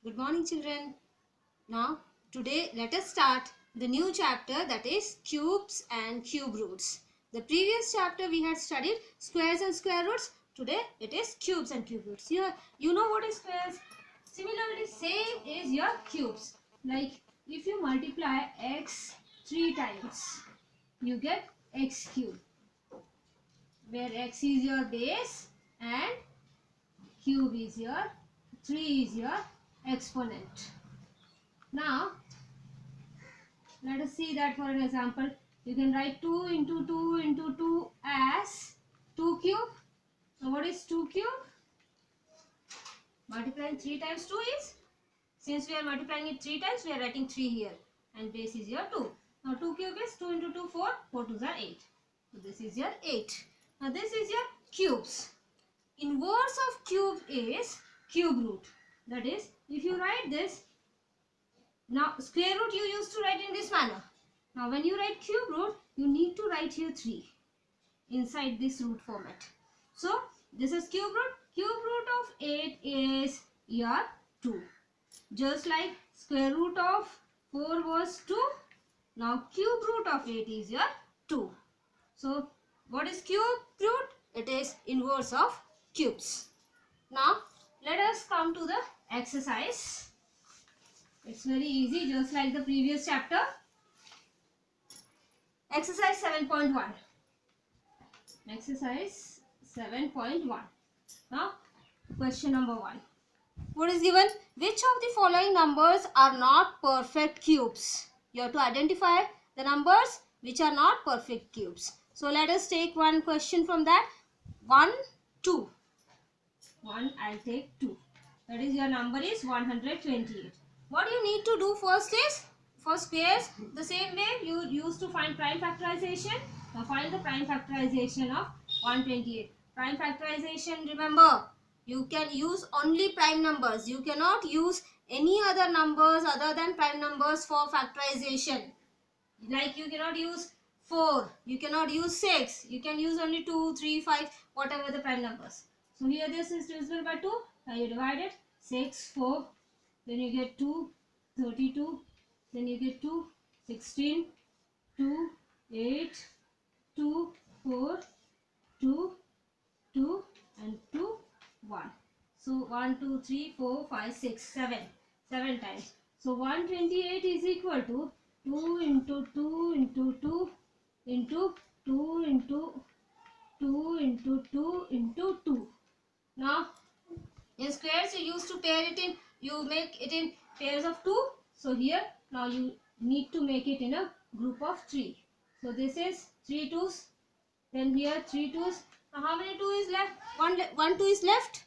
Good morning, children. Now, today let us start the new chapter, that is cubes and cube roots. The previous chapter we had studied squares and square roots. Today it is cubes and cube roots. You know what is squares. Similarly, same is your cubes. Like if you multiply x 3 times, you get x cube, where x is your base and cube is your 3 is your exponent. Now let us see that for an example. You can write 2 into 2 into 2 as 2 cube. Now what is 2 cube? Multiplying 3 times 2 is, since we are multiplying it 3 times, we are writing 3 here and base is your 2. Now 2 cube is 2 into 2 4, 4 2s are 8. So this is your 8. Now this is your cubes. Inverse of cube is cube root. That is, if you write this, now square root you used to write in this manner. Now when you write cube root, you need to write here 3 inside this root format. So this is cube root. Cube root of 8 is your 2. Just like square root of 4 was 2. Now cube root of 8 is your 2. So what is cube root? It is inverse of cubes. Now let us come to the exercise. It's very easy, just like the previous chapter. Exercise 7.1. Exercise 7.1. Now question number 1. What is given? Which of the following numbers are not perfect cubes? You have to identify the numbers which are not perfect cubes. So let us take one question from that. 1, 2. 1, I'll take 2. That is, your number is 128. What you need to do first is, for squares, the same way you used to find prime factorization. Now find the prime factorization of 128. Prime factorization, remember, you can use only prime numbers. You cannot use any other numbers other than prime numbers for factorization. Like you cannot use 4, you cannot use 6, you can use only 2, 3, 5, whatever the prime numbers. So here this is divisible by 2. Now you divide it. 6, 4, then you get 2, 32, then you get 2, 16, 2, 8, 2, 4, 2, 2 and 2, 1. So 1, 2, 3, 4, 5, 6, 7. 7 times. So 128 is equal to 2 into 2 into 2 into 2 into 2 into 2 into 2. Now in squares you used to pair it in, you make it in pairs of 2. So here now you need to make it in a group of 3. So this is 3 2s, then here 3 2s. Now how many 2 is left? One 2 is left.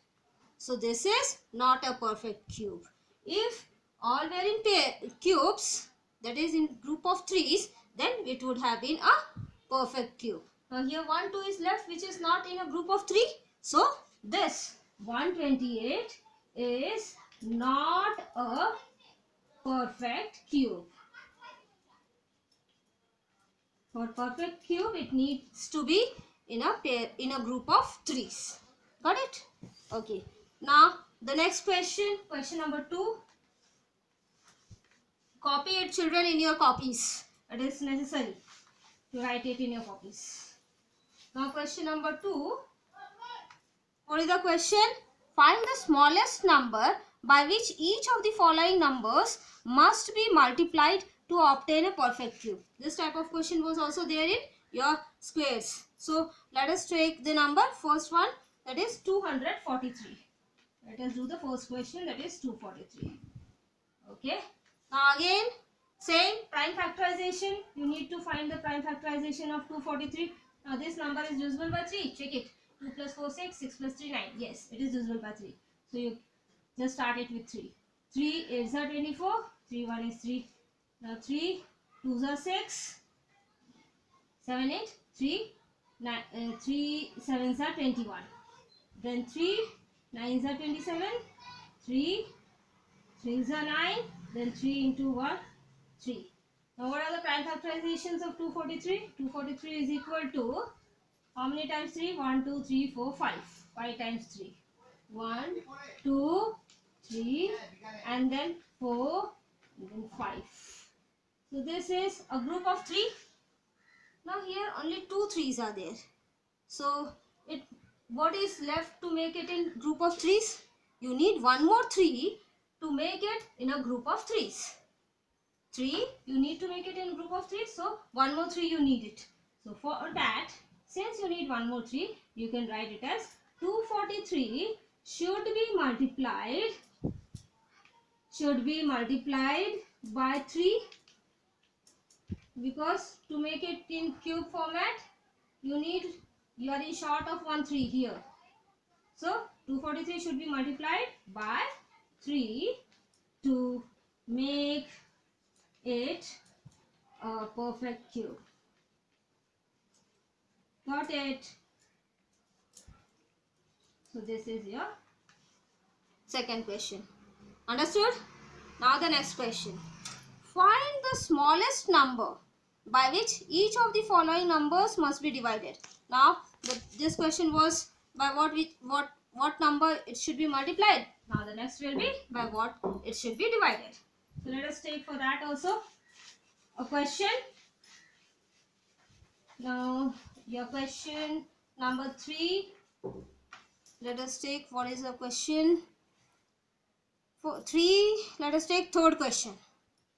So this is not a perfect cube. If all were in cubes, that is in group of 3s, then it would have been a perfect cube. Now here 1 2 is left, which is not in a group of 3. So this 128 is not a perfect cube. For perfect cube, it needs to be in a pair, in a group of 3s. Got it? Okay. Now the next question, question number 2. Copy it, children, in your copies. It is necessary to write it in your copies. Now question number 2. What is the question? Find the smallest number by which each of the following numbers must be multiplied to obtain a perfect cube. This type of question was also there in your squares. So let us take the number. First one, that is 243. Let us do the first question, that is 243. Okay. Now again, same prime factorization. You need to find the prime factorization of 243. Now this number is divisible by 3. Check it. 2 plus 4 6, 6 plus 3 9. Yes, it is divisible by 3. So you just start it with 3. 3 8s are 24. 3 1 is 3. Now 3 2s are 6. 7 8. 3 9, 3 7s are 21. Then 3 9s are 27. 3 3s are 9. Then 3 into 1 3. Now what are the prime factorizations of 243? 243 is equal to, how many times 3? 1 2 3 4 5. 5 times 3. 1 2 3, and then 4, and then 5. So this is a group of 3. Now here only 2 3s are there. So what is left to make it in group of 3s? You need one more 3 to make it in a group of 3s. 3 you need to make it in group of 3, so one more 3 you need it. So for that, since you need one more 3, you can write it as 243 should be multiplied by 3, because to make it in cube format you are in short of 1 3 here. So 243 should be multiplied by 3 to make it a perfect cube. Got it? So this is your second question. Understood? Now the next question. Find the smallest number by which each of the following numbers must be divided. Now this question was by what number it should be multiplied. Now the next will be by what it should be divided. So let us take for that also a question. Now your question number 3. Let us take, what is the question? For 3, let us take third question.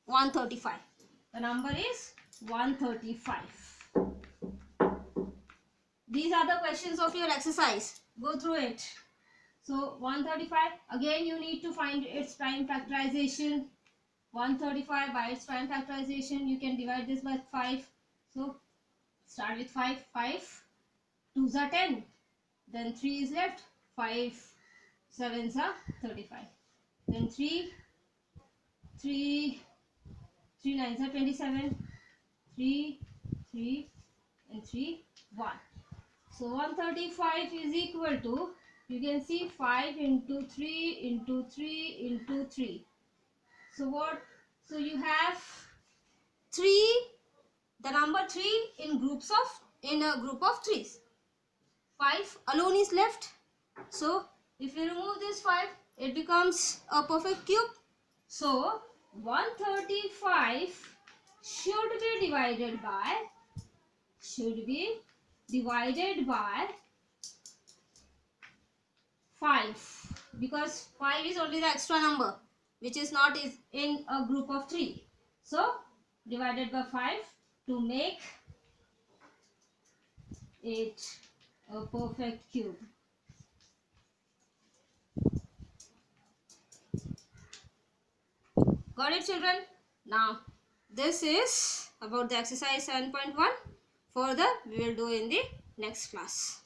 135. The number is 135. These are the questions of your exercise. Go through it. So 135, again you need to find its prime factorization. 135 by its prime factorization, you can divide this by 5. So start with 5. 5 2s are 10. Then 3 is left. 5 7s are 35. Then 3 9s are 27. 3 and 3 1. So 135 is equal to, you can see 5 into 3 into 3 into 3. So what? So you have 3, the number 3 in a group of 3s. 5 alone is left. So if you remove this 5, it becomes a perfect cube. So 135 should be divided by 5, because 5 is only the extra number which is not in a group of 3. So divided by 5 to make it a perfect cube. Got it, children? Now this is about the exercise 7.1. Further we will do in the next class.